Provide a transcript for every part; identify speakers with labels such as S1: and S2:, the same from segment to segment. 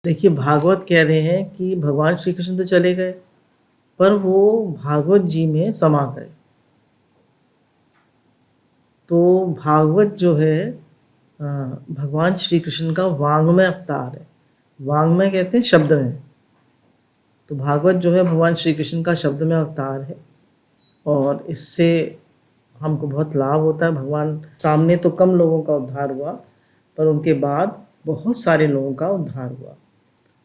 S1: देखिए, भागवत कह रहे हैं कि भगवान श्री कृष्ण तो चले गए, पर वो भागवत जी में समा गए। तो भागवत जो है भगवान श्री कृष्ण का वाङ्मय अवतार है। वाङ्मय कहते हैं शब्द में। तो भागवत जो है भगवान श्री कृष्ण का शब्द में अवतार है और इससे हमको बहुत लाभ होता है। भगवान सामने तो कम लोगों का उद्धार हुआ, पर उनके बाद बहुत सारे लोगों का उद्धार हुआ।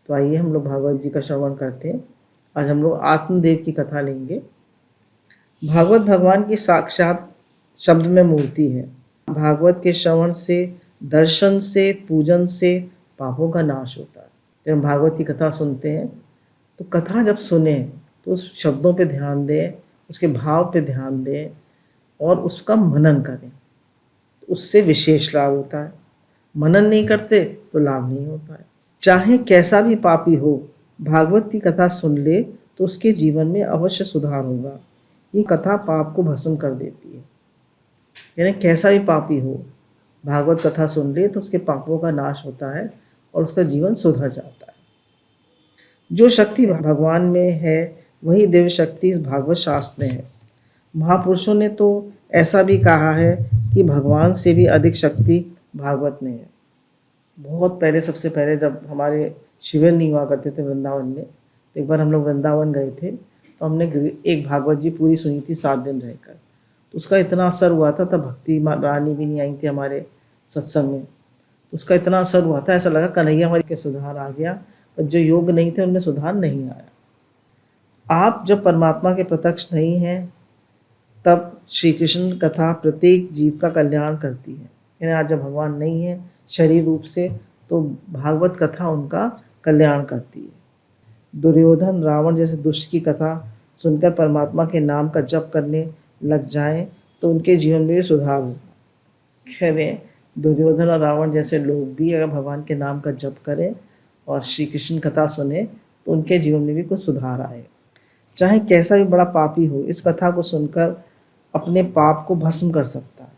S1: तो आइए हम लोग भागवत जी का श्रवण करते हैं। आज हम लोग आत्मदेव की कथा लेंगे। भागवत भगवान की साक्षात शब्द में मूर्ति है। भागवत के श्रवण से, दर्शन से, पूजन से पापों का नाश होता है। जब हम भागवत की कथा सुनते हैं तो कथा जब सुने तो उस शब्दों पे ध्यान दें, उसके भाव पे ध्यान दें और उसका मनन करें, तो उससे विशेष लाभ होता है। मनन नहीं करते तो लाभ नहीं होता है। चाहे कैसा भी पापी हो, भागवत की कथा सुन ले तो उसके जीवन में अवश्य सुधार होगा। ये कथा पाप को भस्म कर देती है। यानी कैसा भी पापी हो, भागवत कथा सुन ले तो उसके पापों का नाश होता है और उसका जीवन सुधर जाता है। जो शक्ति भगवान में है वही दिव्य शक्ति इस भागवत शास्त्र में है। महापुरुषों ने तो ऐसा भी कहा है कि भगवान से भी अधिक शक्ति भागवत में है। बहुत पहले, सबसे पहले जब हमारे शिविर नहीं हुआ करते थे वृंदावन में, तो एक बार हम लोग वृंदावन गए थे, तो हमने एक भागवत जी पूरी सुनी थी 7 दिन रहकर। तो उसका इतना असर हुआ था, तब भक्ति रानी भी नहीं आई थी हमारे सत्संग में। तो उसका इतना असर हुआ था, ऐसा लगा कन्हैया हमारे के सुधार आ गया, पर जो योग नहीं थे उनमें सुधार नहीं आया। आप जब परमात्मा के प्रत्यक्ष नहीं हैं, तब श्री कृष्ण कथा प्रत्येक जीव का कल्याण करती है। यानी आज जब भगवान नहीं है शरीर रूप से, तो भागवत कथा उनका कल्याण करती है। दुर्योधन, रावण जैसे दुष्ट की कथा सुनकर परमात्मा के नाम का जप करने लग जाएं तो उनके जीवन में भी सुधार होगा। कह रहे हैं दुर्योधन और रावण जैसे लोग भी अगर भगवान के नाम का जप करें और श्री कृष्ण कथा सुने तो उनके जीवन में भी कुछ सुधार आए। चाहे कैसा भी बड़ा पापी हो, इस कथा को सुनकर अपने पाप को भस्म कर सकता है।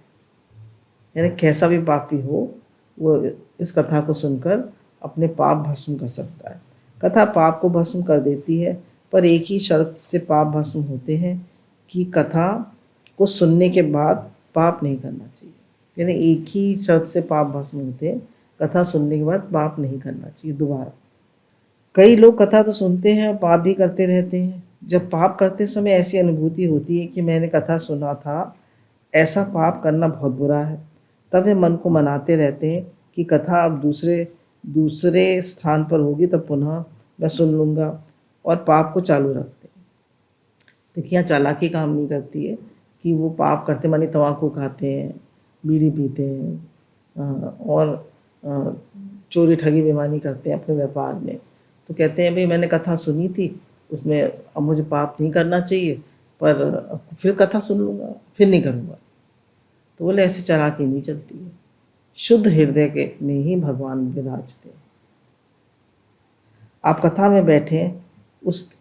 S1: यानी कैसा भी पापी हो, वो इस कथा को सुनकर अपने पाप भस्म कर सकता है। कथा पाप को भस्म कर देती है, पर एक ही शर्त से पाप भस्म होते हैं कि कथा को सुनने के बाद पाप नहीं करना चाहिए। यानी एक ही शर्त से पाप भस्म होते हैं, कथा सुनने के बाद पाप नहीं करना चाहिए दोबारा। कई लोग कथा तो सुनते हैं और पाप भी करते रहते हैं। जब पाप करते समय ऐसी अनुभूति होती है कि मैंने कथा सुना था, ऐसा पाप करना बहुत बुरा है, तब वे मन को मनाते रहते हैं कि कथा अब दूसरे दूसरे स्थान पर होगी, तब पुनः मैं सुन लूँगा, और पाप को चालू रखते हैं। देखिए, यहाँ चालाकी काम नहीं करती है कि वो पाप करते मानी तम्बाकू खाते हैं, बीड़ी पीते हैं और चोरी ठगी बेईमानी करते हैं अपने व्यापार में। तो कहते हैं भाई मैंने कथा सुनी थी, उसमें अब मुझे पाप नहीं करना चाहिए, पर फिर कथा सुन लूँगा, फिर नहीं करूँगा। तो बोले ऐसे चालाकी नहीं चलती है। शुद्ध हृदय के में ही भगवान विराजते हैं। आप कथा में बैठे, उस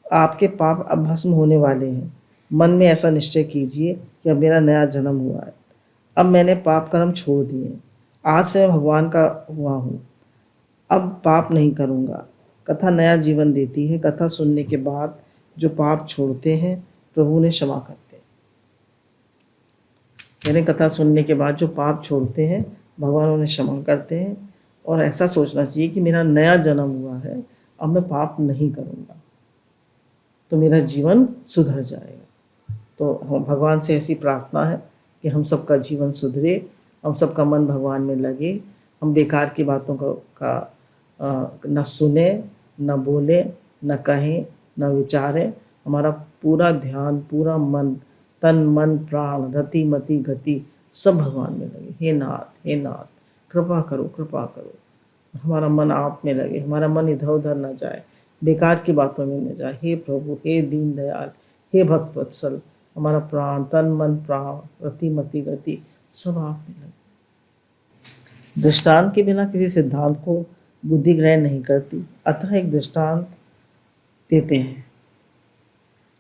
S1: आपके पाप अब भस्म होने वाले हैं। मन में ऐसा निश्चय कीजिए कि अब मेरा नया जन्म हुआ है, अब मैंने पाप कर्म छोड़ दिए, आज से मैं भगवान का हुआ हूँ, अब पाप नहीं करूँगा। कथा नया जीवन देती है। कथा सुनने के बाद जो पाप छोड़ते हैं, प्रभु ने क्षमा करते हैं। यानी कथा सुनने के बाद जो पाप छोड़ते हैं, भगवान उन्हें क्षमा करते हैं। और ऐसा सोचना चाहिए कि मेरा नया जन्म हुआ है, अब मैं पाप नहीं करूँगा, तो मेरा जीवन सुधर जाएगा। तो भगवान से ऐसी प्रार्थना है कि हम सबका जीवन सुधरे, हम सबका मन भगवान में लगे, हम बेकार की बातों का न सुने, न बोले, न कहें, न विचारें। हमारा पूरा ध्यान, पूरा मन, तन मन प्राण, रति मति गति सब भगवान में लगे। हे नाथ, हे नाथ, कृपा करो, कृपा करो। हमारा मन आप में लगे, हमारा मन इधर उधर न जाए, बेकार की बातों में न जाए। हे प्रभु, हे दीन दयाल, हे भक्त वत्सल, हमारा प्राण, तन मन प्राण, रति मति गति सब आप में लगे। दृष्टांत के बिना किसी सिद्धांत को बुद्धि ग्रहण नहीं करती, अतः एक दृष्टांत देते हैं।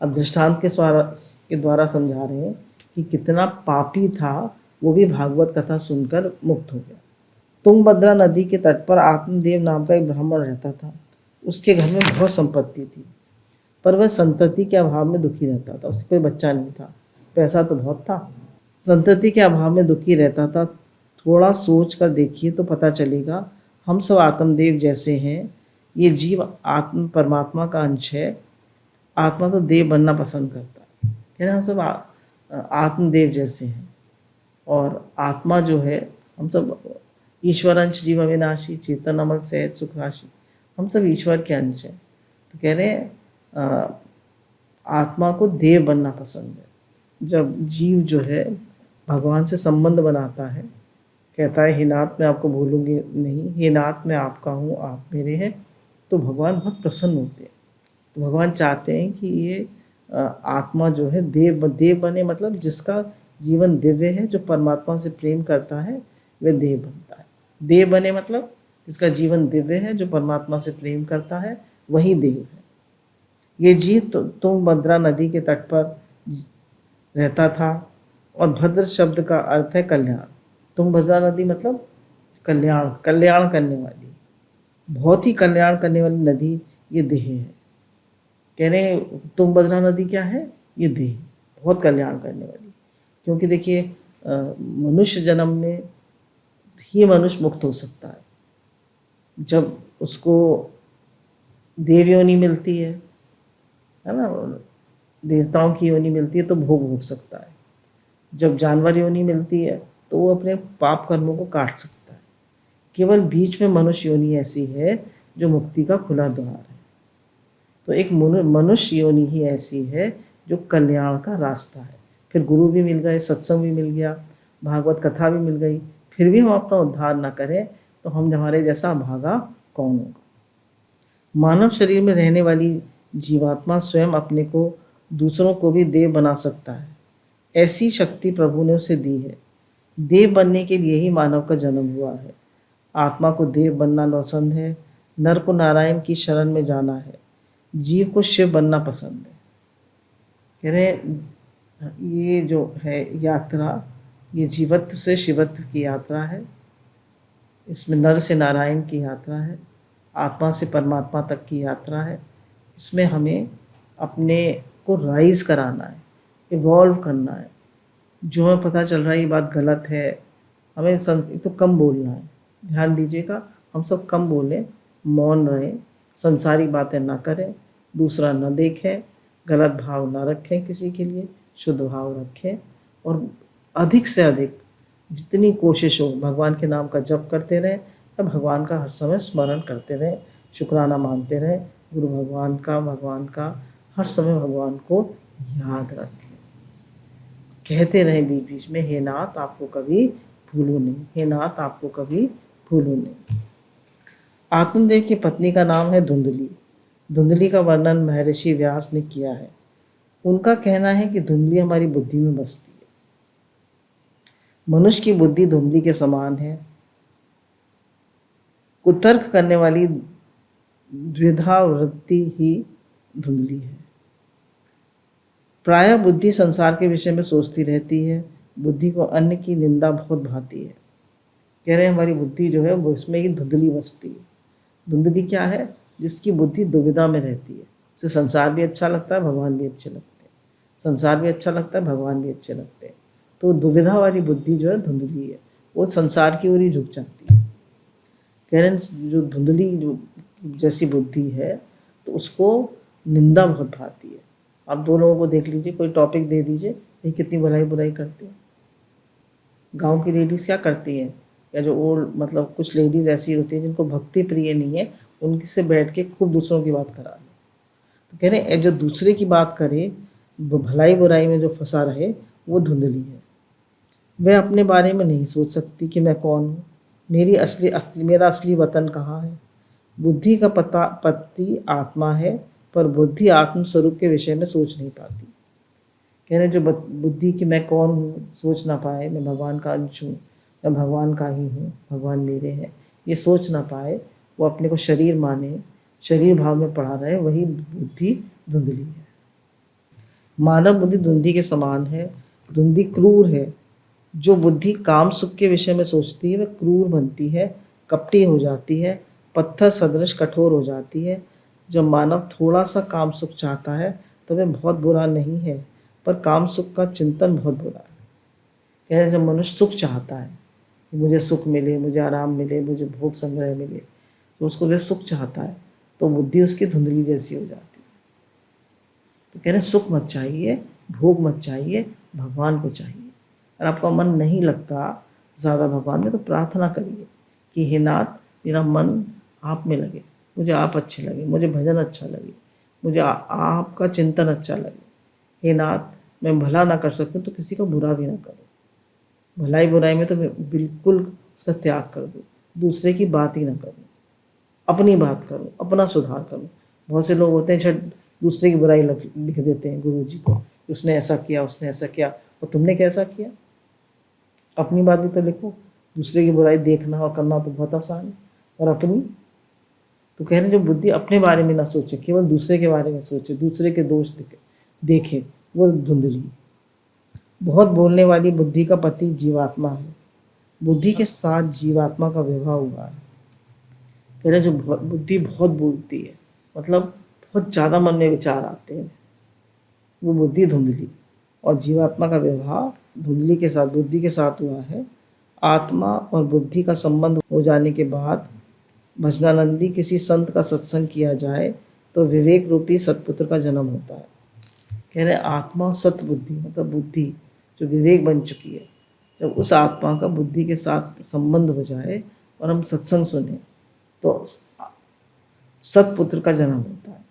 S1: अब दृष्टांत के द्वारा समझा रहे हैं कि कितना पापी था वो भी भागवत कथा सुनकर मुक्त हो गया। तुंगभद्रा नदी के तट पर आत्मदेव नाम का एक ब्राह्मण रहता था। उसके घर में बहुत संपत्ति थी, पर वह संतति के अभाव में दुखी रहता था। उसके कोई बच्चा नहीं था, पैसा तो बहुत था, संतति के अभाव में दुखी रहता था। थोड़ा सोच कर देखिए तो पता चलेगा, हम सब आत्मदेव जैसे हैं। ये जीव आत्म परमात्मा का अंश है। आत्मा तो देव बनना पसंद करता है। कह रहे हम सब आत्मदेव जैसे हैं, और आत्मा जो है, हम सब ईश्वर अंश जीव अविनाशी चेतन अमल सहज सुख राशि, हम सब ईश्वर के अंश हैं। तो कह रहे हैं आत्मा को देव बनना पसंद है। जब जीव जो है भगवान से संबंध बनाता है, कहता है हे नाथ मैं आपको भूलूंगी नहीं, हे नाथ मैं आपका हूँ आप मेरे हैं, तो भगवान बहुत प्रसन्न होते हैं। तो भगवान चाहते हैं कि ये आत्मा जो है देव बने, मतलब जिसका जीवन दिव्य है, जो परमात्मा से प्रेम करता है वह देव बनता है। देव बने मतलब जिसका जीवन दिव्य है, जो परमात्मा से प्रेम करता है, वही देव है। ये जीव तुंगभद्रा नदी के तट पर रहता था, और भद्र शब्द का अर्थ है कल्याण। तुंगभद्रा नदी मतलब कल्याण करने वाली, बहुत ही कल्याण करने वाली नदी ये देह है। कह रहे हैं तुंगभद्रा नदी क्या है? ये देह, बहुत कल्याण करने वाली। क्योंकि देखिए मनुष्य जन्म में ही मनुष्य मुक्त हो सकता है। जब उसको देव योनि मिलती है ना, देवताओं की योनि मिलती है तो भोग भोग सकता है। जब जानवर योनि मिलती है तो वो अपने पाप कर्मों को काट सकता है। केवल बीच में मनुष्य योनि ऐसी है जो मुक्ति का खुला द्वार है। तो एक मनुष्य योनि ही ऐसी है जो कल्याण का रास्ता है। फिर गुरु भी मिल गए, सत्संग भी मिल गया, भागवत कथा भी मिल गई, फिर भी हम अपना उद्धार ना करें तो हम हमारे जैसा भागा कौन होगा। मानव शरीर में रहने वाली जीवात्मा स्वयं अपने को दूसरों को भी देव बना सकता है। ऐसी शक्ति प्रभु ने उसे दी है। देव बनने के लिए ही मानव का जन्म हुआ है। आत्मा को देव बनना पसंद है, नर को नारायण की शरण में जाना है, जीव को शिव बनना पसंद है। कह रहे ये जो है यात्रा, ये जीवत्व से शिवत्व की यात्रा है। इसमें नर से नारायण की यात्रा है, आत्मा से परमात्मा तक की यात्रा है। इसमें हमें अपने को राइज कराना है, इवॉल्व करना है। जो हमें पता चल रहा है ये बात गलत है, हमें तो कम बोलना है। ध्यान दीजिएगा, हम सब कम बोलें, मौन रहें, संसारी बातें ना करें, दूसरा न देखें, गलत भाव ना रखें किसी के लिए, शुद्ध भाव रखें, और अधिक से अधिक जितनी कोशिश हो भगवान के नाम का जप करते रहें, या भगवान का हर समय स्मरण करते रहें, शुक्राना मानते रहें गुरु भगवान का हर समय भगवान को याद रखें। कहते रहें बीच बीच में, हे नाथ आपको कभी भूलो नहीं, हे नाथ आपको कभी भूलो नहीं। आत्मदेव की पत्नी का नाम है धुंधली। धुंधली का वर्णन महर्षि व्यास ने किया है। उनका कहना है कि धुंधली हमारी बुद्धि में बसती है। मनुष्य की बुद्धि धुंधली के समान है। कुतर्क करने वाली द्विधा वृत्ति ही धुंधली है। प्रायः बुद्धि संसार के विषय में सोचती रहती है। बुद्धि को अन्य की निंदा बहुत भाती है। कह रहे हैं हमारी बुद्धि जो है वो उसमें ही धुंधली बसती है। धुंधली क्या है? जिसकी बुद्धि दुविधा में रहती है। उसे संसार भी अच्छा लगता है, भगवान भी अच्छे लगते हैं, संसार भी अच्छा लगता है, भगवान भी अच्छे लगते हैं। तो दुविधा वाली बुद्धि जो है धुंधली है, वो संसार की ओर ही झुक जाती है। कह रहे हैं जो धुंधली जैसी बुद्धि है तो उसको निंदा बहुत भाती है। आप दो लोगों को देख लीजिए, कोई टॉपिक दे दीजिए, ये कितनी बुराई करती है। गांव की लेडीज़ क्या करती हैं, या जो ओल्ड मतलब कुछ लेडीज़ ऐसी होती हैं जिनको भक्ति प्रिय नहीं है, उनकी से बैठ के खूब दूसरों की बात करा लो। तो कह रहे हैं जो दूसरे की बात करे, भलाई बुराई में जो फंसा रहे, वो धुंधली है। वह अपने बारे में नहीं सोच सकती कि मैं कौन हूँ, मेरा असली वतन कहाँ है। बुद्धि का पति आत्मा है, पर बुद्धि आत्म स्वरूप के विषय में सोच नहीं पाती। कह रहे जो बुद्धि कि मैं कौन हूँ सोच ना पाए, मैं भगवान का अंश हूँ, मैं भगवान का ही हूँ, भगवान मेरे हैं, ये सोच ना पाए, वो अपने को शरीर माने, शरीर भाव में पड़ा रहे, वही बुद्धि धुंधली है। मानव बुद्धि धुंधली के समान है। धुंधली क्रूर है, जो बुद्धि काम सुख के विषय में सोचती है वह क्रूर बनती है, कपटी हो जाती है, पत्थर सदृश कठोर हो जाती है। जब मानव थोड़ा सा काम सुख चाहता है तो वह बहुत बुरा नहीं है, पर काम सुख का चिंतन बहुत बुरा है। कह रहे हैं जब मनुष्य सुख चाहता है कि मुझे सुख मिले, मुझे आराम मिले, मुझे भोग संग्रह मिले, तो उसको वह सुख चाहता है तो बुद्धि उसकी धुंधली जैसी हो जाती है। तो कह रहे हैं सुख मत चाहिए, भोग मत चाहिए, भगवान को चाहिए। और आपका मन नहीं लगता ज़्यादा भगवान में तो प्रार्थना करिए कि हे नाथ मेरा मन आप में लगे, मुझे आप अच्छे लगे, मुझे भजन अच्छा लगे, मुझे आपका चिंतन अच्छा लगे। हे नाथ मैं भला ना कर सकूं तो किसी का बुरा भी ना करूं, भलाई बुराई में तो मैं बिल्कुल उसका त्याग कर दूं, दूसरे की बात ही ना करूं, अपनी बात करूं, अपना सुधार करूं। बहुत से लोग होते हैं छठ दूसरे की बुराई लिख देते हैं गुरु जी को, उसने ऐसा किया, उसने ऐसा किया, और तुमने कैसा किया? अपनी बात भी तो लिखो। दूसरे की बुराई देखना और करना तो बहुत आसान है, और अपनी तो कह रहे हैं जो बुद्धि अपने बारे में ना सोचे, केवल दूसरे के बारे में सोचे, दूसरे के दोष देखे, वो धुंधली। बहुत बोलने वाली बुद्धि का पति जीवात्मा है, बुद्धि के साथ जीवात्मा का विवाह हुआ है। कह रहे हैं जो बुद्धि बहुत बोलती है, मतलब बहुत ज़्यादा मन में विचार आते हैं, वो बुद्धि धुंधली, और जीवात्मा का विवाह धुंधली के साथ, बुद्धि के साथ हुआ है। आत्मा और बुद्धि का संबंध हो जाने के बाद भजनानंदी किसी संत का सत्संग किया जाए तो विवेक रूपी सतपुत्र का जन्म होता है। कह रहे आत्मा और सत बुद्धि, मतलब बुद्धि जो विवेक बन चुकी है, जब उस आत्मा का बुद्धि के साथ संबंध हो जाए और हम सत्संग सुने तो सतपुत्र का जन्म होता है,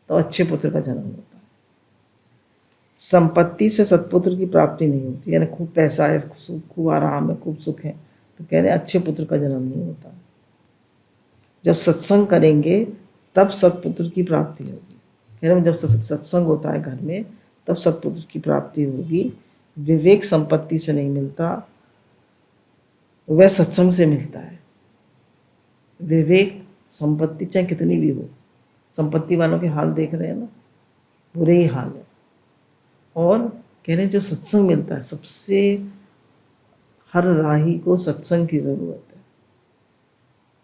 S1: तो अच्छे पुत्र का जन्म होता है। संपत्ति से सतपुत्र की प्राप्ति नहीं होती, यानी खूब पैसा है, खूब आराम है, खूब सुख है, तो कह रहे अच्छे पुत्र का जन्म नहीं होता। जब सत्संग करेंगे तब सतपुत्र की प्राप्ति होगी। कह रहे जब सत्संग होता है घर में तब सतपुत्र की प्राप्ति होगी। विवेक संपत्ति से नहीं मिलता, वह सत्संग से मिलता है। विवेक संपत्ति चाहे कितनी भी हो, संपत्ति वालों के हाल देख रहे हैं ना, बुरे ही हाल है। और कह रहे हैं जब सत्संग मिलता है, सबसे हर राही को सत्संग की जरूरत है।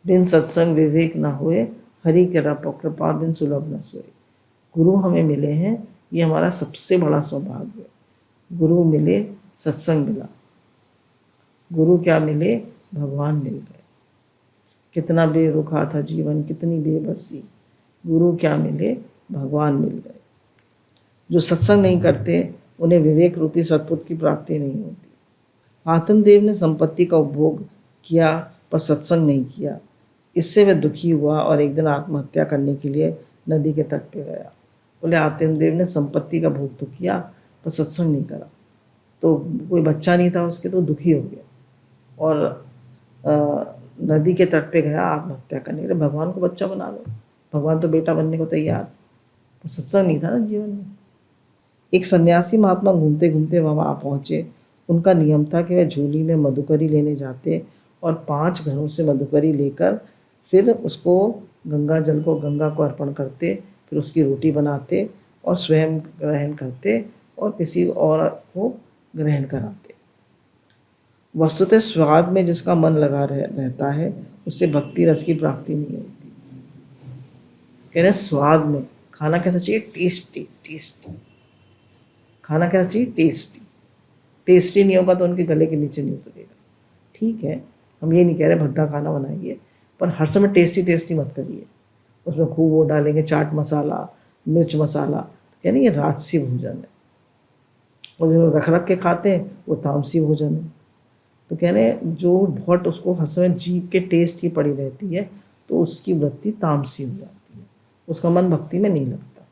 S1: बिन सत्संग विवेक ना होए, हरि के कृपा बिन सुलभ न सोए। गुरु हमें मिले हैं, ये हमारा सबसे बड़ा सौभाग्य है। गुरु मिले, सत्संग मिला। गुरु क्या मिले? भगवान मिल गए। कितना बेरुखा था जीवन, कितनी बेबसी, गुरु क्या मिले? भगवान मिल गए। जो सत्संग नहीं करते उन्हें विवेक रूपी सतपुत्र की प्राप्ति नहीं होती। आत्मदेव ने संपत्ति का उपभोग किया पर सत्संग नहीं किया, इससे वह दुखी हुआ और एक दिन आत्महत्या करने के लिए नदी के तट पे गया। बोले आत्मदेव ने संपत्ति का भोग तो किया पर सत्संग नहीं करा, तो कोई बच्चा नहीं था उसके, तो दुखी हो गया और नदी के तट पे गया आत्महत्या करने के लिए। भगवान को बच्चा बना लो, भगवान तो बेटा बनने को तैयार, तो सत्संग नहीं था ना जीवन में। एक सन्यासी महात्मा घूमते घूमते वहाँ पहुँचे। उनका नियम था कि वह झोली में मधुकरी लेने जाते और 5 घरों से मधुकरी लेकर फिर उसको गंगा को अर्पण करते, फिर उसकी रोटी बनाते और स्वयं ग्रहण करते और किसी और को ग्रहण कराते। वस्तुतः स्वाद में जिसका मन लगा रहता है उससे भक्ति रस की प्राप्ति नहीं होती। कह रहे स्वाद में, खाना कैसा चाहिए? टेस्टी। टेस्टी खाना कैसा चाहिए? टेस्टी। टेस्टी नहीं होगा तो उनके गले के नीचे नहीं उतरेगा। ठीक है, हम ये नहीं कह रहे भद्दा खाना बनाइए, पर हर समय टेस्टी मत करिए। उसमें खूब वो डालेंगे चाट मसाला, मिर्च मसाला, तो कह रहे ये राजसी भोजन है। और जो रख के खाते हैं वो तामसी भोजन है। तो कह रहे हैं जो बहुत उसको हर समय जीभ के टेस्ट की पड़ी रहती है तो उसकी वृत्ति तामसी हो जाती है, उसका मन भक्ति में नहीं लगता।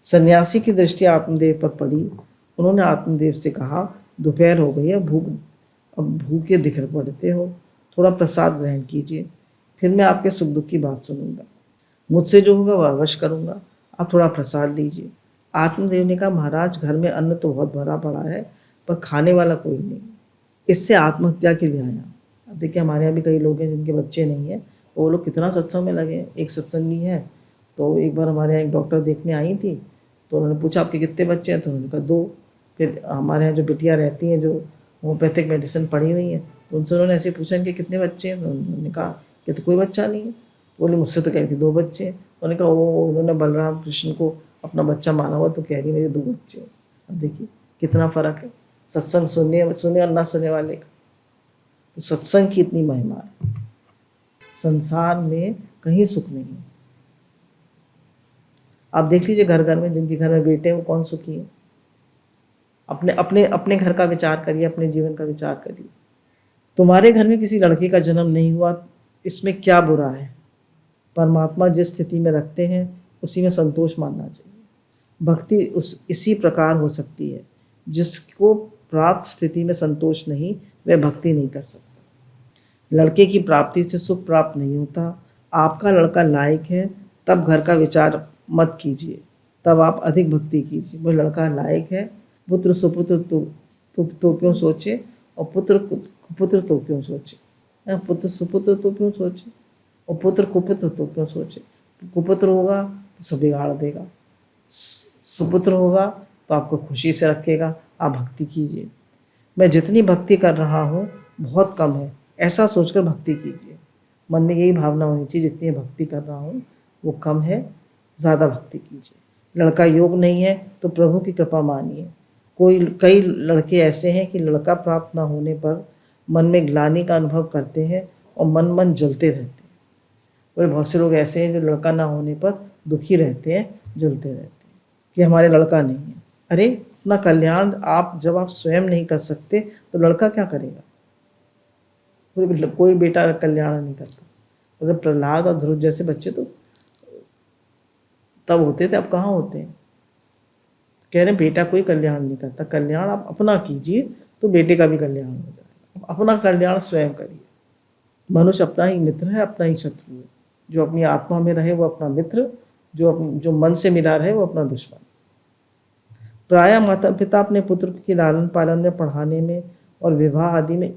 S1: सन्यासी की दृष्टि आत्मदेव पर पड़ी। उन्होंने आत्मदेव से कहा दोपहर हो गई है, अब भूखे दिख पड़ते हो, थोड़ा प्रसाद ग्रहण कीजिए, फिर मैं आपके सुख दुख की बात सुनूंगा। मुझसे जो होगा वह अवश्य करूंगा, आप थोड़ा प्रसाद दीजिए। आत्मदेव ने कहा महाराज घर में अन्न तो बहुत भरा पड़ा है पर खाने वाला कोई नहीं, इससे आत्महत्या के लिए आया। अब देखिए हमारे यहाँ भी कई लोग हैं जिनके बच्चे नहीं हैं, तो वो लोग कितना सत्संग में लगे। एक सत्संगी है, तो एक बार हमारे यहाँ एक डॉक्टर देखने आई थी, तो उन्होंने पूछा आपके कितने बच्चे हैं? तो उन्होंने कहा 2। फिर हमारे यहाँ जो बिटिया रहती हैं जो होम्योपैथिक मेडिसिन पढ़ी हुई हैं, तो उनसे उन्होंने ऐसे पूछा कि कितने बच्चे हैं, तो उन्होंने कहा कि तो कोई बच्चा नहीं है। बोले मुझसे तो कह रही थी 2 बच्चे हैं। उन्होंने कहा वो उन्होंने बलराम कृष्ण को अपना बच्चा माना हुआ, तो कह रही मेरे 2 बच्चे हैं। अब देखिए कितना फ़र्क है सत्संग सुनने और ना सुनने वाले का। तो सत्संग की इतनी महिमा है, संसार में कहीं सुख नहीं है। आप देख लीजिए घर घर में जिनके घर में बेटे हैं वो कौन सुखी है। अपने अपने अपने घर का विचार करिए, अपने जीवन का विचार करिए। तुम्हारे घर में किसी लड़के का जन्म नहीं हुआ, इसमें क्या बुरा है? परमात्मा जिस स्थिति में रखते हैं उसी में संतोष मानना चाहिए। भक्ति इसी प्रकार हो सकती है। जिसको प्राप्त स्थिति में संतोष नहीं, वह भक्ति नहीं कर सकता। लड़के की प्राप्ति से सुख प्राप्त नहीं होता। आपका लड़का लायक है तब घर का विचार मत कीजिए, तब आप अधिक भक्ति कीजिए। वो लड़का लायक है, पुत्र सुपुत्र तो क्यों सोचे, और पुत्र कुपुत्र तो क्यों सोचे। पुत्र सुपुत्र तो क्यों सोचे, और पुत्र कुपुत्र तो क्यों सोचे। कुपुत्र होगा तो सब बिगाड़ देगा, सुपुत्र होगा तो आपको खुशी से रखेगा। आप भक्ति कीजिए। मैं जितनी भक्ति कर रहा हूँ बहुत कम है, ऐसा सोचकर भक्ति कीजिए। मन में यही भावना होनी चाहिए, जितनी भक्ति कर रहा हूँ वो कम है, ज़्यादा भक्ति कीजिए। लड़का योग नहीं है तो प्रभु की कृपा मानिए। कई लड़के ऐसे हैं कि लड़का प्राप्त ना होने पर मन में ग्लानि का अनुभव करते हैं और मन जलते रहते हैं। और बहुत से लोग ऐसे हैं जो लड़का ना होने पर दुखी रहते हैं, जलते रहते हैं कि हमारे लड़का नहीं है। अरे अपना कल्याण जब आप स्वयं नहीं कर सकते तो लड़का क्या करेगा? कोई बेटा कल्याण नहीं करता। अगर प्रहलाद और ध्रुव जैसे बच्चे तो तब होते थे, अब कहाँ होते हैं। कह रहे बेटा कोई कल्याण नहीं करता, कल्याण आप अपना कीजिए तो बेटे का भी कल्याण हो जाएगा। अपना कल्याण स्वयं करिए। मनुष्य अपना ही मित्र है, अपना ही शत्रु है। जो अपनी आत्मा में रहे वो अपना मित्र, जो मन से मिला रहे वो अपना दुश्मन। प्रायः माता पिता अपने पुत्र के लालन पालन में, पढ़ाने में और विवाह आदि में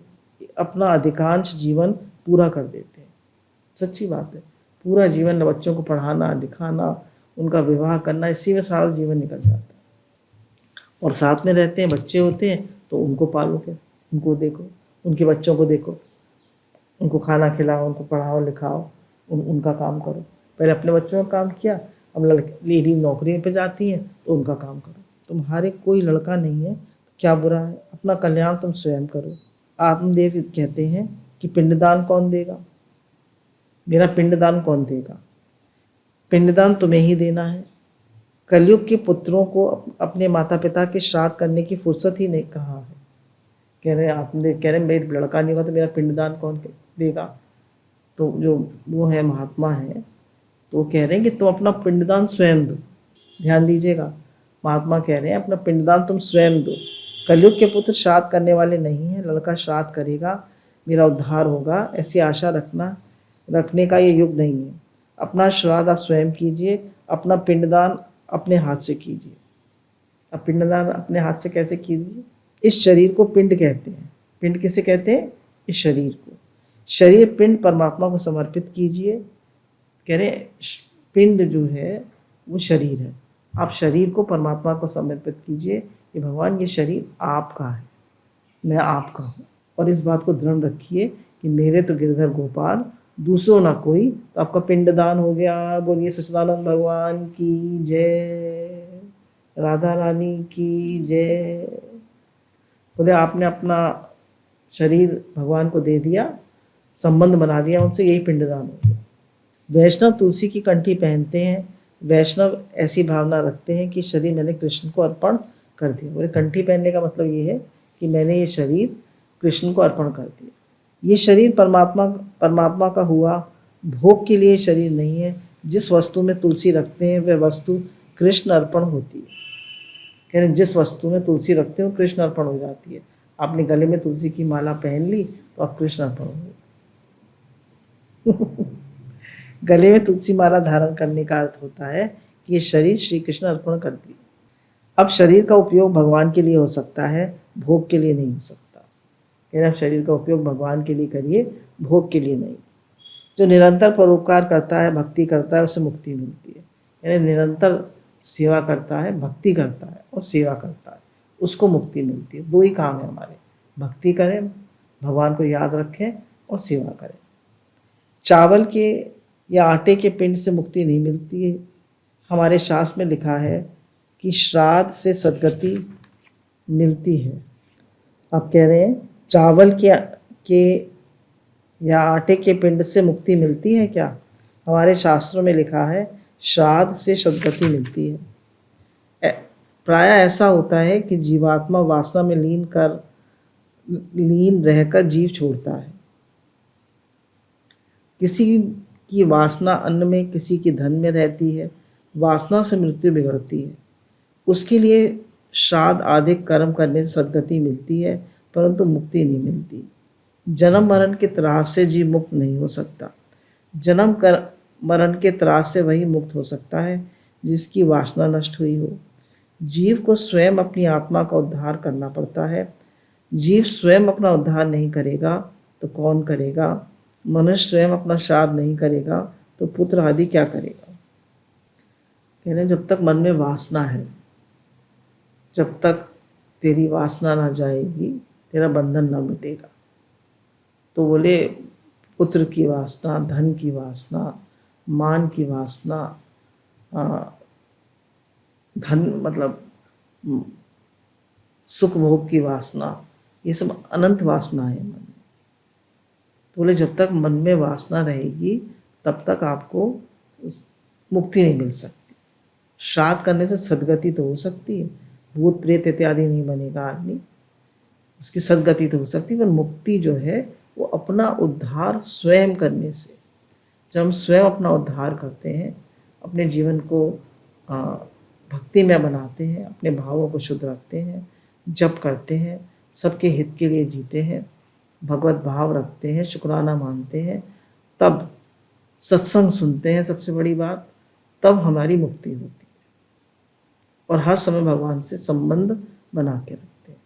S1: अपना अधिकांश जीवन पूरा कर देते हैं। सच्ची बात है, पूरा जीवन बच्चों को पढ़ाना लिखाना, उनका विवाह करना, इसी में सारा जीवन निकल जाता है। और साथ में रहते हैं, बच्चे होते हैं तो उनको पालो के, उनको देखो, उनके बच्चों को देखो, उनको खाना खिलाओ, उनको पढ़ाओ लिखाओ, उनका काम करो। पहले अपने बच्चों का काम किया, अब लेडीज़ नौकरी पे जाती हैं तो उनका काम करो। तुम्हारे कोई लड़का नहीं है, क्या बुरा है? अपना कल्याण तुम स्वयं करो। आत्मदेव कहते हैं कि पिंडदान कौन देगा? मेरा पिंडदान कौन देगा? पिंडदान तुम्हें ही देना है। कलयुग के पुत्रों को अपने माता पिता के श्राद्ध करने की फुर्सत ही नहीं कहाँ है। कह रहे मेरे लड़का नहीं होगा तो मेरा पिंडदान कौन देगा? तो जो वो है महात्मा है तो वो कह रहे हैं कि तुम अपना पिंडदान स्वयं दो। ध्यान दीजिएगा, महात्मा कह रहे हैं अपना पिंडदान तुम स्वयं दो। कलयुग के पुत्र श्राद्ध करने वाले नहीं हैं। लड़का श्राद्ध करेगा मेरा उद्धार होगा, ऐसी आशा रखने का ये युग नहीं है। अपना श्राद्ध आप स्वयं कीजिए, अपना पिंडदान अपने हाथ से कीजिए। अब पिंडदान अपने हाथ से कैसे कीजिए? इस शरीर को पिंड कहते हैं। पिंड किसे कहते हैं? इस शरीर को। शरीर पिंड परमात्मा को समर्पित कीजिए। कह रहे पिंड जो है वो शरीर है, आप शरीर को परमात्मा को समर्पित कीजिए कि भगवान ये शरीर आपका है, मैं आपका हूँ। और इस बात को दृढ़ रखिए कि मेरे तो गिरधर गोपाल, दूसरों ना कोई। तो आपका पिंडदान हो गया। बोलिए सच्चिदानंद भगवान की जय, राधा रानी की जय। बोले आपने अपना शरीर भगवान को दे दिया, संबंध बना दिया उनसे, यही पिंडदान हो गया। वैष्णव तुलसी की कंठी पहनते हैं। वैष्णव ऐसी भावना रखते हैं कि शरीर मैंने कृष्ण को अर्पण कर दिया। बोले कंठी पहनने का मतलब ये है कि मैंने ये शरीर कृष्ण को अर्पण कर दिया। ये शरीर परमात्मा का हुआ, भोग के लिए शरीर नहीं है। जिस वस्तु में तुलसी रखते हैं वह वस्तु कृष्ण अर्पण होती है। कह रहे जिस वस्तु में तुलसी रखते हो कृष्ण अर्पण हो जाती है। आपने गले में तुलसी की माला पहन ली तो आप कृष्ण अर्पण हो गए। गले में तुलसी माला धारण करने का अर्थ होता है कि ये शरीर श्री कृष्ण अर्पण कर दिया। अब शरीर का उपयोग भगवान के लिए हो सकता है, भोग के लिए नहीं हो सकता। कह रहे अब शरीर का उपयोग भगवान के लिए करिए, भोग के लिए नहीं। जो निरंतर परोपकार करता है, भक्ति करता है, उसे मुक्ति मिलती है। यानी निरंतर सेवा करता है, भक्ति करता है और सेवा करता है, उसको मुक्ति मिलती है। दो ही काम है हमारे, भक्ति करें, भगवान को याद रखें और सेवा करें। चावल के या आटे के पिंड से मुक्ति नहीं मिलती है। हमारे शास्त्र में लिखा है कि श्राद्ध से सद्गति मिलती है। आप कह रहे हैं चावल के या आटे के पिंड से मुक्ति मिलती है क्या? हमारे शास्त्रों में लिखा है श्राद्ध से सद्गति मिलती है। प्रायः ऐसा होता है कि जीवात्मा वासना में लीन रहकर जीव छोड़ता है। किसी की वासना अन्न में, किसी की धन में रहती है। वासना से मृत्यु बिगड़ती है। उसके लिए श्राद्ध आदि कर्म करने से सद्गति मिलती है, परंतु मुक्ति नहीं मिलती। जन्म मरण के त्रास से जीव मुक्त नहीं हो सकता। जन्म मरण के त्रास से वही मुक्त हो सकता है जिसकी वासना नष्ट हुई हो। जीव को स्वयं अपनी आत्मा का उद्धार करना पड़ता है। जीव स्वयं अपना उद्धार नहीं करेगा तो कौन करेगा? मनुष्य स्वयं अपना श्राद्ध नहीं करेगा तो पुत्र आदि क्या करेगा? कहने जब तक मन में वासना है, जब तक तेरी वासना ना जाएगी, तेरा बंधन ना मिटेगा। तो बोले पुत्र की वासना, धन की वासना, मान की वासना, धन मतलब सुख भोग की वासना, ये सब अनंत वासना है मन में। तो बोले जब तक मन में वासना रहेगी तब तक आपको मुक्ति नहीं मिल सकती। श्राद्ध करने से सद्गति तो हो सकती है, भूत प्रेत इत्यादि नहीं बनेगा आदमी, उसकी सद्गति तो हो सकती है, पर मुक्ति जो है वो अपना उद्धार स्वयं करने से। जब हम स्वयं अपना उद्धार करते हैं, अपने जीवन को भक्ति में बनाते हैं, अपने भावों को शुद्ध रखते हैं, जप करते हैं, सबके हित के लिए जीते हैं, भगवत भाव रखते हैं, शुक्राना मानते हैं, तब सत्संग सुनते हैं, सबसे बड़ी बात, तब हमारी मुक्ति होती है। और हर समय भगवान से संबंध बना के रखते हैं।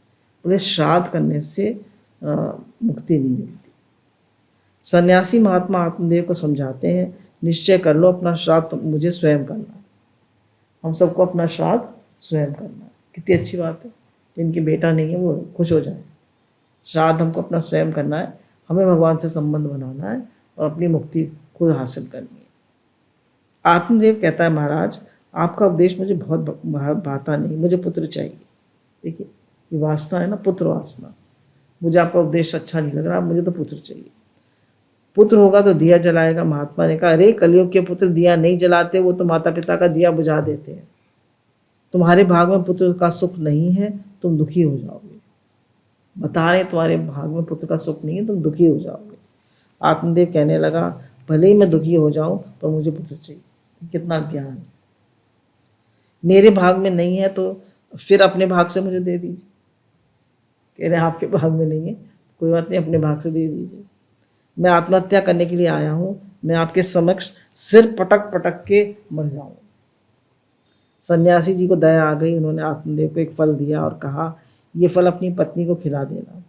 S1: बोले श्राद्ध करने से मुक्ति नहीं मिलती। सन्यासी महात्मा आत्मदेव को समझाते हैं, निश्चय कर लो अपना श्राद्ध तो मुझे स्वयं करना है। हम सबको अपना श्राद्ध स्वयं करना है। कितनी अच्छी बात है। जिनकी बेटा नहीं है वो खुश हो जाए। श्राद्ध हमको अपना स्वयं करना है, हमें भगवान से संबंध बनाना है और अपनी मुक्ति खुद हासिल करनी है। आत्मदेव कहता है, महाराज आपका उपदेश मुझे बहुत भाता नहीं, मुझे पुत्र चाहिए। देखिए ये वासना है ना, पुत्र वासना। मुझे आपका उपदेश अच्छा नहीं लग रहा, मुझे तो पुत्र चाहिए। पुत्र होगा तो दिया जलाएगा। महात्मा ने कहा, अरे कलयुग के पुत्र दिया नहीं जलाते, वो तो माता पिता का दिया बुझा देते हैं। तुम्हारे भाग में पुत्र का सुख नहीं है, तुम दुखी हो जाओगे। बता रहे तुम्हारे भाग में पुत्र का सुख नहीं है, तुम दुखी हो जाओगे। आत्मदेव कहने लगा, भले ही मैं दुखी हो जाऊं पर मुझे पुत्र चाहिए। कितना ज्ञान। मेरे भाग में नहीं है तो फिर अपने भाग से मुझे दे दीजिए। कह रहे आपके भाग में नहीं है, कोई बात नहीं, अपने भाग से दे दीजिए। मैं आत्महत्या करने के लिए आया हूँ, मैं आपके समक्ष सिर पटक पटक के मर जाऊँ। सन्यासी जी को दया आ गई। उन्होंने आत्मदेव को एक फल दिया और कहा, ये फल अपनी पत्नी को खिला देना।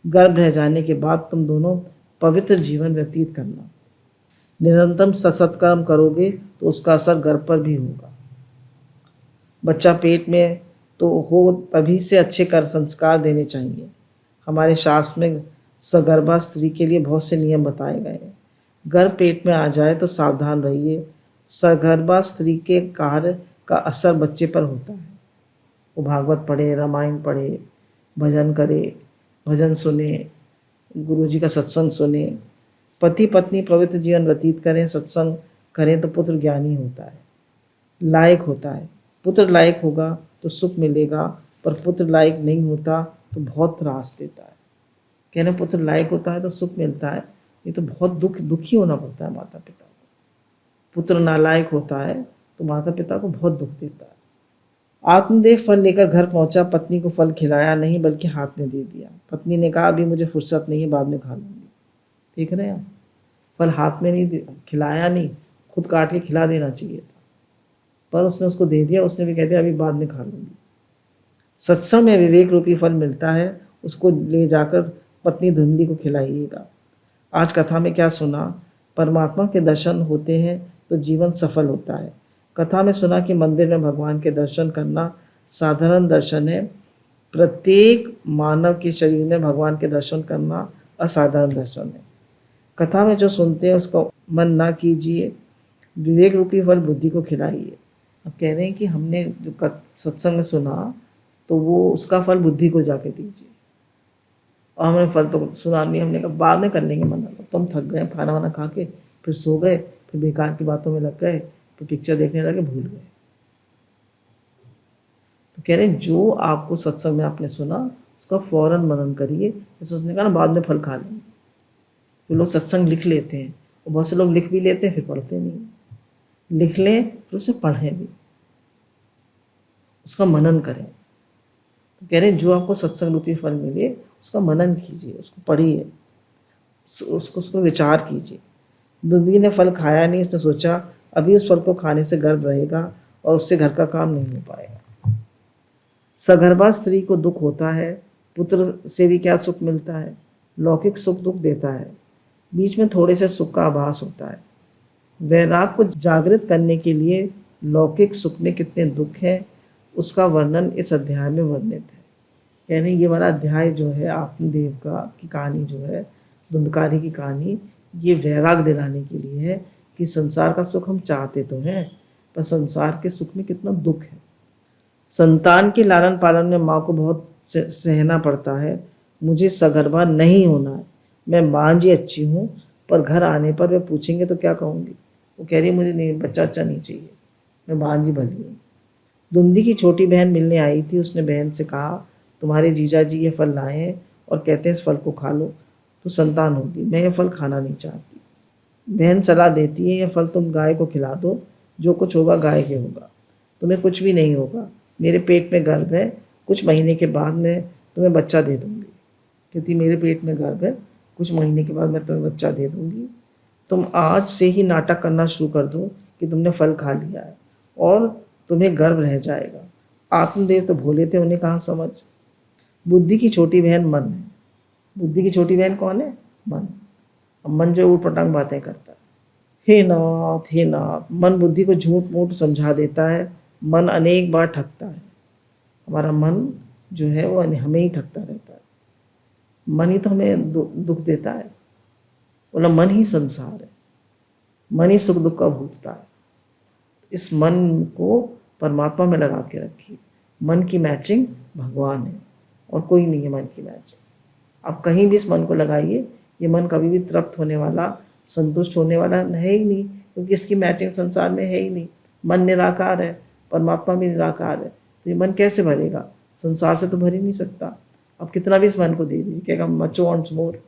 S1: गर्भ रह जाने के बाद तुम दोनों पवित्र जीवन व्यतीत करना। निरंतर सत्कर्म करोगे तो उसका असर गर्भ पर भी होगा। बच्चा पेट में तो हो तभी से अच्छे कर संस्कार देने चाहिए। हमारे शास्त्र में सगर्भा स्त्री के लिए बहुत से नियम बताए गए हैं। गर्भ पेट में आ जाए तो सावधान रहिए। सगर्भा स्त्री के कार्य का असर बच्चे पर होता है। वो भागवत पढ़े, रामायण पढ़े, भजन करे, भजन सुने, गुरुजी का सत्संग सुने, पति पत्नी पवित्र जीवन व्यतीत करें, सत्संग करें तो पुत्र ज्ञानी होता है, लायक होता है। पुत्र लायक होगा तो सुख मिलेगा, पर पुत्र लायक नहीं होता तो बहुत त्रास देता है। कहने पुत्र लायक होता है तो सुख मिलता है, ये तो बहुत दुखी होना पड़ता है माता पिता को। पुत्र नालायक होता है तो माता पिता को बहुत दुख देता है। आत्मदेव फल लेकर घर पहुंचा। पत्नी को फल खिलाया नहीं बल्कि हाथ में दे दिया। पत्नी ने कहा, अभी मुझे फुर्सत नहीं है, बाद में खा लूँगी। देख रहे हैं आप, फल हाथ में नहीं खिलाया, नहीं खुद काट के खिला देना चाहिए था, पर उसने उसको दे दिया। उसने भी कह दिया, अभी बाद में खा लूँगी। सत्संग में विवेक रूपी फल मिलता है, उसको ले जाकर पत्नी धुंधली को खिलाइएगा। आज कथा में क्या सुना? परमात्मा के दर्शन होते हैं तो जीवन सफल होता है। कथा में सुना कि मंदिर में भगवान के दर्शन करना साधारण दर्शन है, प्रत्येक मानव के शरीर में भगवान के दर्शन करना असाधारण दर्शन है। कथा में जो सुनते हैं उसका मन ना कीजिए, विवेक रूपी फल बुद्धि को खिलाइए। अब कह रहे हैं कि हमने जो सत्संग में सुना तो वो उसका फल बुद्धि को जाके दीजिए। और हमने फल तो सुना नहीं, हमने कहा बाद में कर लेंगे मना, तुम थक गए, खाना वाना खा के फिर सो गए, फिर बेकार की बातों में लग गए, फिर पिक्चर देखने लगे, भूल गए। तो कह रहे हैं जो आपको सत्संग में आपने सुना उसका फौरन मनन करिए। जैसे उसने कहा ना बाद में फल खा लेंगे। जो लोग सत्संग लिख लेते हैं, और बहुत से लोग लिख भी लेते हैं फिर पढ़ते नहीं। लिख लें फिर उसे पढ़ें भी, उसका मनन करें। तो कह रहे हैं जो आपको सत्संग रूपी फल मिले उसका मनन कीजिए, उसको पढ़िए, उसको विचार कीजिए। दुंदी ने फल खाया नहीं, उसने सोचा अभी उस फल को खाने से गर्व रहेगा और उससे घर का काम नहीं हो पाएगा। सगर्भा स्त्री को दुख होता है, पुत्र से भी क्या सुख मिलता है। लौकिक सुख दुख देता है, बीच में थोड़े से सुख का आभास होता है। वैराग को जागृत करने के लिए लौकिक सुख में कितने दुख हैं उसका वर्णन इस अध्याय में वर्णित है। यानी ये वाला अध्याय जो है आत्मदेव की कहानी जो है, धुंधकारी की कहानी, ये वैराग दिलाने के लिए है कि संसार का सुख हम चाहते तो हैं, पर संसार के सुख में कितना दुख है। संतान के लालन पालन में माँ को बहुत सहना पड़ता है। मुझे सगर्भा नहीं होना है, मैं माँ जी अच्छी हूँ, पर घर आने पर वे पूछेंगे तो क्या कहूँगी। वो कह रही मुझे नहीं, बच्चा अच्छा नहीं चाहिए, मैं माँ जी भली हूँ। धुंधी की छोटी बहन मिलने आई थी, उसने बहन से कहा तुम्हारे जीजा जी ये फल लाए हैं और कहते हैं इस फल को खा लो तो संतान होगी, मैं ये फल खाना नहीं चाहती। बहन सलाह देती है ये फल तुम गाय को खिला दो, जो कुछ होगा गाय के होगा, तुम्हें कुछ भी नहीं होगा, मेरे पेट में गर्भ है, कुछ महीने के बाद मैं तुम्हें बच्चा दे दूँगी। कहती मेरे पेट में गर्भ है, कुछ महीने के बाद मैं तुम्हें बच्चा दे दूँगी। तुम आज से ही नाटक करना शुरू कर दो कि तुमने फल खा लिया है और तुम्हें गर्व रह जाएगा। आत्मदेव तो भोले थे, उन्हें कहाँ समझ। बुद्धि की छोटी बहन मन है। बुद्धि की छोटी बहन कौन है? मन। अब मन जो ऊट पटांग बातें करता है। हे नाथ हे नाथ, मन बुद्धि को झूठ मूठ समझा देता है। मन अनेक बार ठगता है। हमारा मन जो है वो हमें ही ठगता रहता है। मन ही तो हमें दुख देता है। बोला मन ही संसार है, मन ही सुख दुख का भूतता है। इस मन को परमात्मा में लगा के रखिए। मन की मैचिंग भगवान है और कोई नहीं है मन की मैचिंग। आप कहीं भी इस मन को लगाइए, ये मन कभी भी तृप्त होने वाला, संतुष्ट होने वाला है ही नहीं, क्योंकि इसकी मैचिंग संसार में है ही नहीं। मन निराकार है, परमात्मा भी निराकार है, तो ये मन कैसे भरेगा? संसार से तो भर ही नहीं सकता। आप कितना भी इस मन को दे दीजिए, कहेगा मच वांट्स मोर,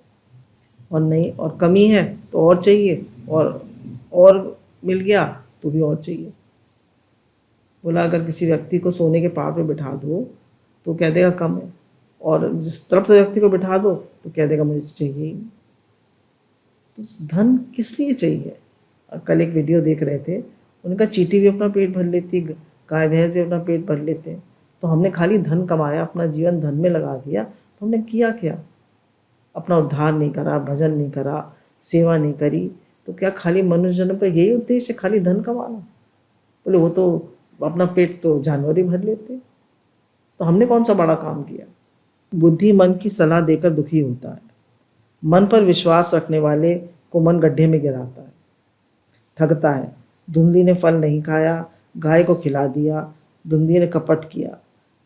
S1: और नहीं, और कमी है तो और चाहिए, और मिल गया तो भी और चाहिए। बोला अगर किसी व्यक्ति को सोने के पहाड़ पर बिठा दो तो कह देगा कम है, और जिस तरफ से व्यक्ति को बिठा दो तो कह देगा मुझे चाहिए ही नहीं। तो धन किस लिए चाहिए? कल एक वीडियो देख रहे थे, उनका चींटी भी अपना पेट भर लेती, गाय भैंस भी अपना पेट भर लेते हैं। तो हमने खाली धन कमाया, अपना जीवन धन में लगा दिया, तो हमने किया क्या? अपना उद्धार नहीं करा, भजन नहीं करा, सेवा नहीं करी, तो क्या खाली मनुष्य जन्म का यही उद्देश्य है, खाली धन कमाना? बोले वो तो अपना पेट तो जानवर ही भर लेते, तो हमने कौन सा बड़ा काम किया? बुद्धि मन की सलाह देकर दुखी होता है। मन पर विश्वास रखने वाले को मन गड्ढे में गिराता है, ठगता है। धुंधी ने फल नहीं खाया, गाय को खिला दिया। धुंधी ने कपट किया,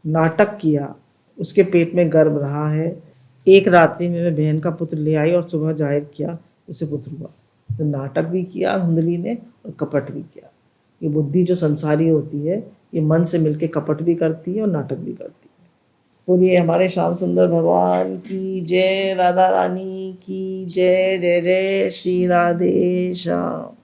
S1: नाटक किया, उसके पेट में गर्भ रहा है। एक रात्रि में वह बहन का पुत्र ले आई और सुबह जाहिर किया उसे पुत्र हुआ। तो नाटक भी किया धुंधली ने और कपट भी किया। ये बुद्धि जो संसारी होती है, ये मन से मिलके कपट भी करती है और नाटक भी करती है। बोलिए हमारे श्याम सुंदर भगवान की जय, राधा रानी की जय, जय जय श्री राधे श्याम।